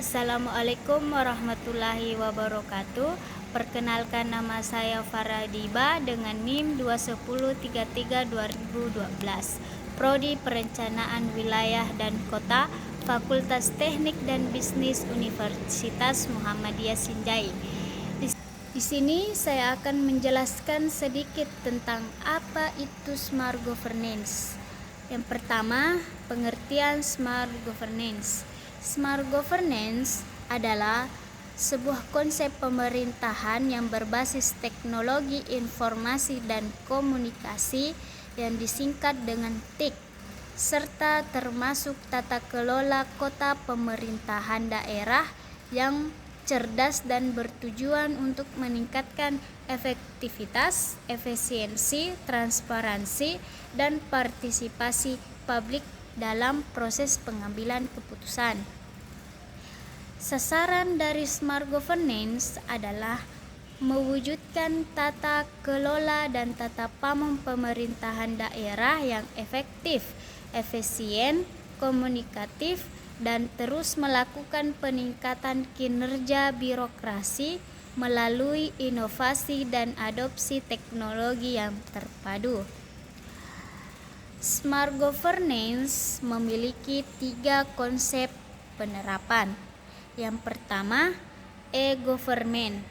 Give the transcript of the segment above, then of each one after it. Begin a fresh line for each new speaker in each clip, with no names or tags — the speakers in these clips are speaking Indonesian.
Assalamualaikum warahmatullahi wabarakatuh. Perkenalkan, nama saya Faradiba dengan NIM 21033-2012. Prodi Perencanaan Wilayah dan Kota, Fakultas Teknik dan Bisnis Universitas Muhammadiyah Sinjai. Di sini saya akan menjelaskan sedikit tentang apa itu Smart Governance. Yang pertama, pengertian Smart Governance. Smart Governance adalah sebuah konsep pemerintahan yang berbasis teknologi informasi dan komunikasi yang disingkat dengan TIK, serta termasuk tata kelola kota pemerintahan daerah yang cerdas dan bertujuan untuk meningkatkan efektivitas, efisiensi, transparansi, dan partisipasi publik dalam proses pengambilan keputusan. Sasaran dari Smart Governance adalah mewujudkan tata kelola dan tata pamong pemerintahan daerah yang efektif, efisien, komunikatif, dan terus melakukan peningkatan kinerja birokrasi melalui inovasi dan adopsi teknologi yang terpadu. Smart Governance memiliki 3 konsep penerapan. Yang pertama, e-government.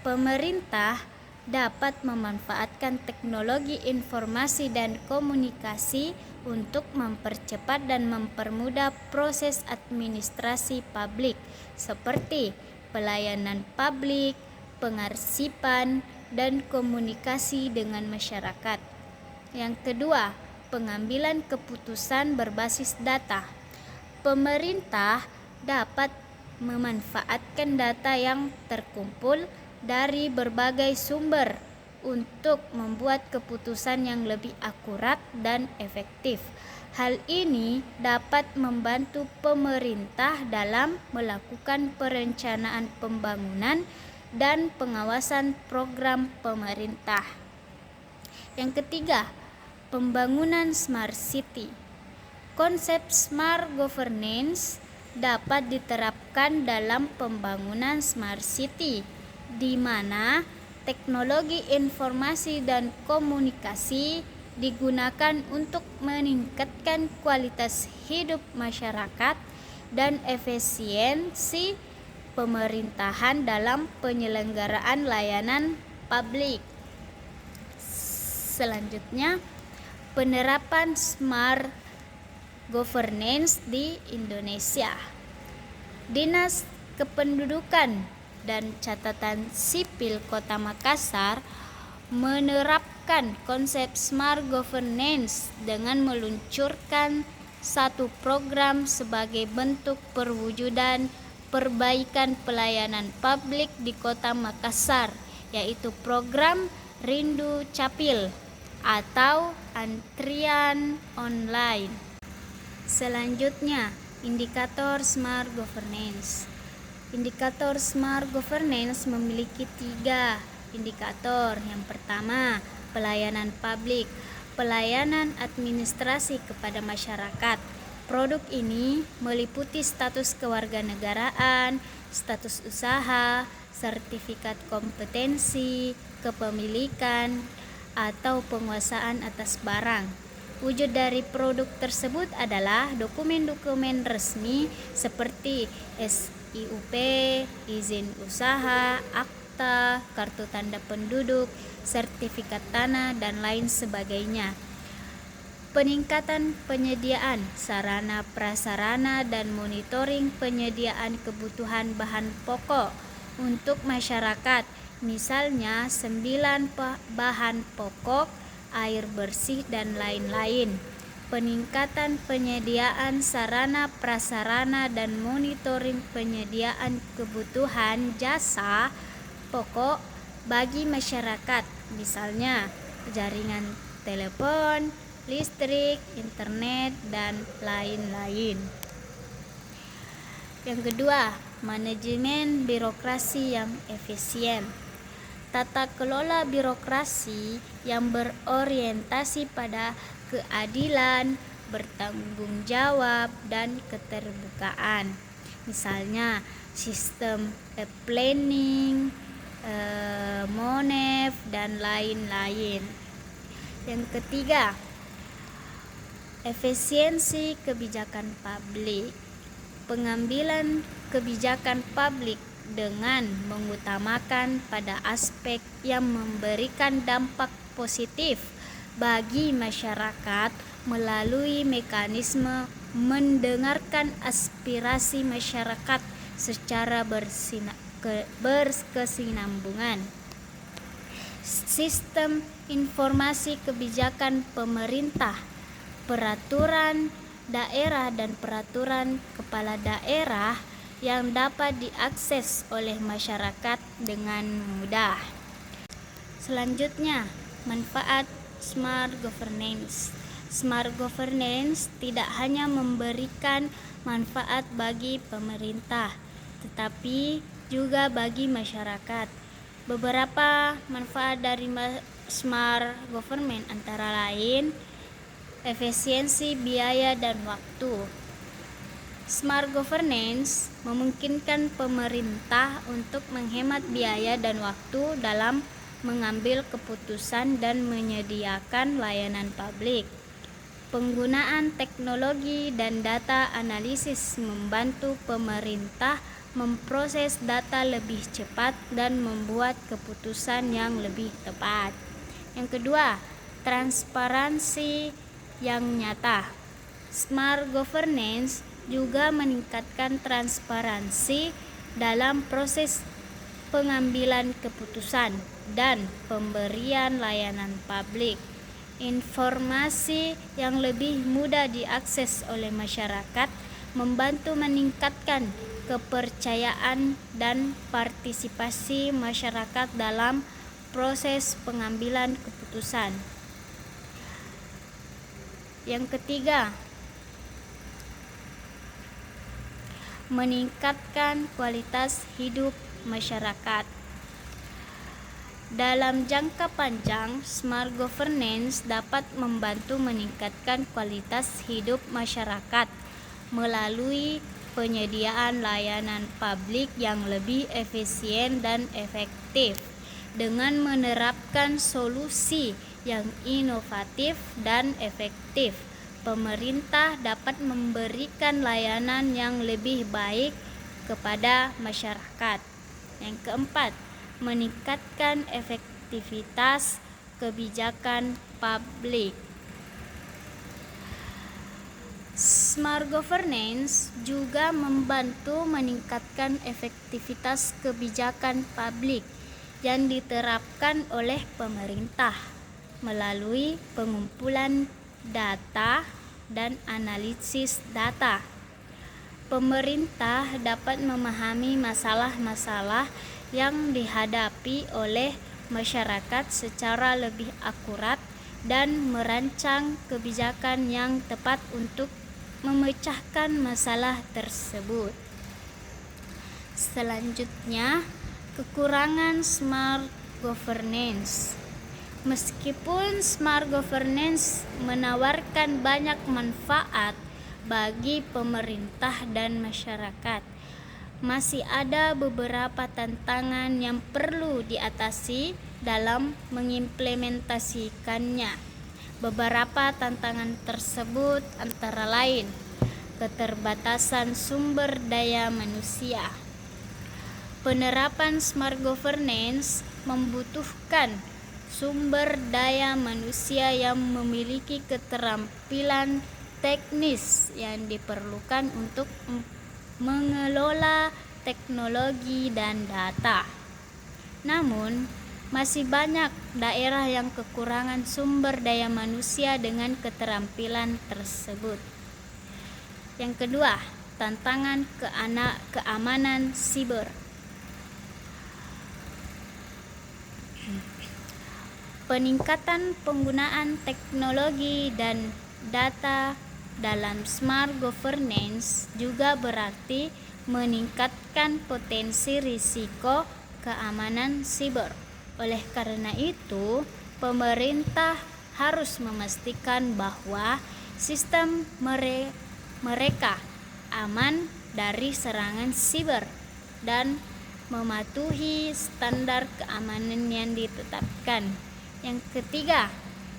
Pemerintah dapat memanfaatkan teknologi informasi dan komunikasi untuk mempercepat dan mempermudah proses administrasi publik seperti pelayanan publik, pengarsipan, dan komunikasi dengan masyarakat. Yang kedua, pengambilan keputusan berbasis data. Pemerintah dapat memanfaatkan data yang terkumpul dari berbagai sumber untuk membuat keputusan yang lebih akurat dan efektif. Hal ini dapat membantu pemerintah dalam melakukan perencanaan pembangunan dan pengawasan program pemerintah. Yang ketiga, pembangunan Smart City. Konsep Smart Governance dapat diterapkan dalam pembangunan Smart City, di mana teknologi informasi dan komunikasi digunakan untuk meningkatkan kualitas hidup masyarakat dan efisiensi pemerintahan dalam penyelenggaraan layanan publik. Selanjutnya, penerapan Smart Governance di Indonesia. Dinas Kependudukan dan Catatan Sipil Kota Makassar menerapkan konsep Smart Governance dengan meluncurkan satu program sebagai bentuk perwujudan perbaikan pelayanan publik di Kota Makassar, yaitu program Rindu Capil atau antrian online. Selanjutnya, indikator Smart Governance. Indikator Smart Governance memiliki 3 indikator. Yang pertama, pelayanan publik, pelayanan administrasi kepada masyarakat. Produk ini meliputi status kewarganegaraan, status usaha, sertifikat kompetensi, kepemilikan, atau penguasaan atas barang. Wujud dari produk tersebut adalah dokumen-dokumen resmi seperti SIUP, izin usaha, akta, kartu tanda penduduk, sertifikat tanah, dan lain sebagainya. Peningkatan penyediaan sarana prasarana dan monitoring penyediaan kebutuhan bahan pokok untuk masyarakat, misalnya 9 bahan pokok, air bersih, dan lain-lain. Peningkatan penyediaan sarana prasarana dan monitoring penyediaan kebutuhan jasa pokok bagi masyarakat, misalnya jaringan telepon, listrik, internet, dan lain-lain. Yang kedua, manajemen birokrasi yang efisien. Tata kelola birokrasi yang berorientasi pada keadilan, bertanggung jawab, dan keterbukaan. misalnya sistem planning, MONEF, dan lain-lain. Yang ketiga, efisiensi kebijakan publik. Pengambilan kebijakan publik dengan mengutamakan pada aspek yang memberikan dampak positif bagi masyarakat melalui mekanisme mendengarkan aspirasi masyarakat secara berkesinambungan. Sistem informasi kebijakan pemerintah, peraturan daerah dan peraturan kepala daerah yang dapat diakses oleh masyarakat dengan mudah. Selanjutnya, manfaat smart governance. Smart governance tidak hanya memberikan manfaat bagi pemerintah, tetapi juga bagi masyarakat. Beberapa manfaat dari smart government antara lain efisiensi biaya dan waktu. Smart governance memungkinkan pemerintah untuk menghemat biaya dan waktu dalam mengambil keputusan dan menyediakan layanan publik. Penggunaan teknologi dan data analisis membantu pemerintah memproses data lebih cepat dan membuat keputusan yang lebih tepat. Yang kedua, transparansi yang nyata. Smart governance juga meningkatkan transparansi dalam proses pengambilan keputusan dan pemberian layanan publik. Informasi yang lebih mudah diakses oleh masyarakat membantu meningkatkan kepercayaan dan partisipasi masyarakat dalam proses pengambilan keputusan. Yang ketiga, meningkatkan kualitas hidup masyarakat. Dalam jangka panjang, smart governance dapat membantu meningkatkan kualitas hidup masyarakat melalui penyediaan layanan publik yang lebih efisien dan efektif. Dengan menerapkan solusi yang inovatif dan efektif, pemerintah dapat memberikan layanan yang lebih baik kepada masyarakat. Yang keempat, meningkatkan efektivitas kebijakan publik. Smart governance juga membantu meningkatkan efektivitas kebijakan publik yang diterapkan oleh pemerintah melalui pengumpulan data dan analisis data. Pemerintah dapat memahami masalah-masalah yang dihadapi oleh masyarakat secara lebih akurat dan merancang kebijakan yang tepat untuk memecahkan masalah tersebut. Selanjutnya, kekurangan smart governance. Meskipun smart governance menawarkan banyak manfaat bagi pemerintah dan masyarakat, masih ada beberapa tantangan yang perlu diatasi dalam mengimplementasikannya. Beberapa tantangan tersebut antara lain keterbatasan sumber daya manusia. Penerapan smart governance membutuhkan sumber daya manusia yang memiliki keterampilan teknis yang diperlukan untuk mengelola teknologi dan data. Namun, masih banyak daerah yang kekurangan sumber daya manusia dengan keterampilan tersebut. Yang kedua, tantangan keamanan siber. Peningkatan penggunaan teknologi dan data dalam smart governance juga berarti meningkatkan potensi risiko keamanan siber. Oleh karena itu, pemerintah harus memastikan bahwa sistem mereka aman dari serangan siber dan mematuhi standar keamanan yang ditetapkan. Yang ketiga,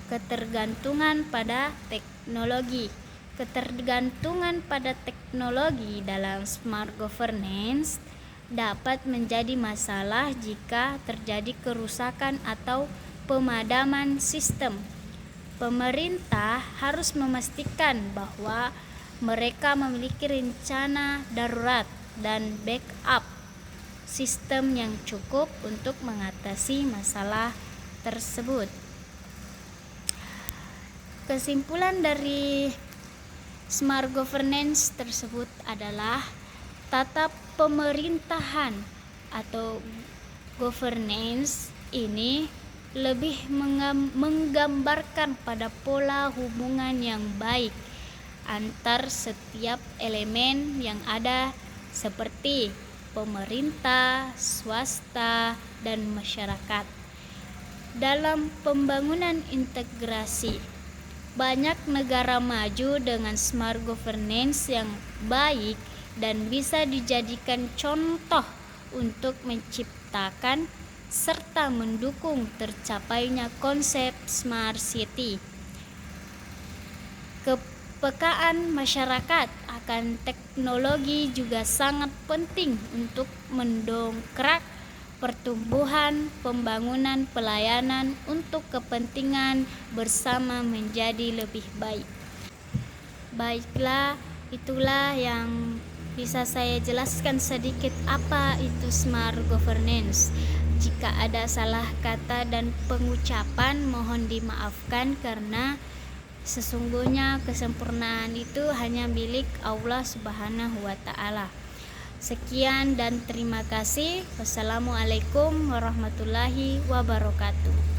ketergantungan pada teknologi. Ketergantungan pada teknologi dalam smart governance dapat menjadi masalah jika terjadi kerusakan atau pemadaman sistem. Pemerintah harus memastikan bahwa mereka memiliki rencana darurat dan backup sistem yang cukup untuk mengatasi masalah tersebut. Kesimpulan dari smart governance tersebut adalah tata pemerintahan atau governance ini lebih menggambarkan pada pola hubungan yang baik antar setiap elemen yang ada seperti pemerintah, swasta, dan masyarakat. Dalam pembangunan integrasi, banyak negara maju dengan smart governance yang baik dan bisa dijadikan contoh untuk menciptakan serta mendukung tercapainya konsep smart city. Kepekaan masyarakat akan teknologi juga sangat penting untuk mendongkrak pertumbuhan pembangunan pelayanan untuk kepentingan bersama menjadi lebih baik. Baiklah, itulah yang bisa saya jelaskan sedikit apa itu smart governance. Jika ada salah kata dan pengucapan mohon dimaafkan karena sesungguhnya kesempurnaan itu hanya milik Allah Subhanahu wa taala. Sekian dan terima kasih. Wassalamualaikum warahmatullahi wabarakatuh.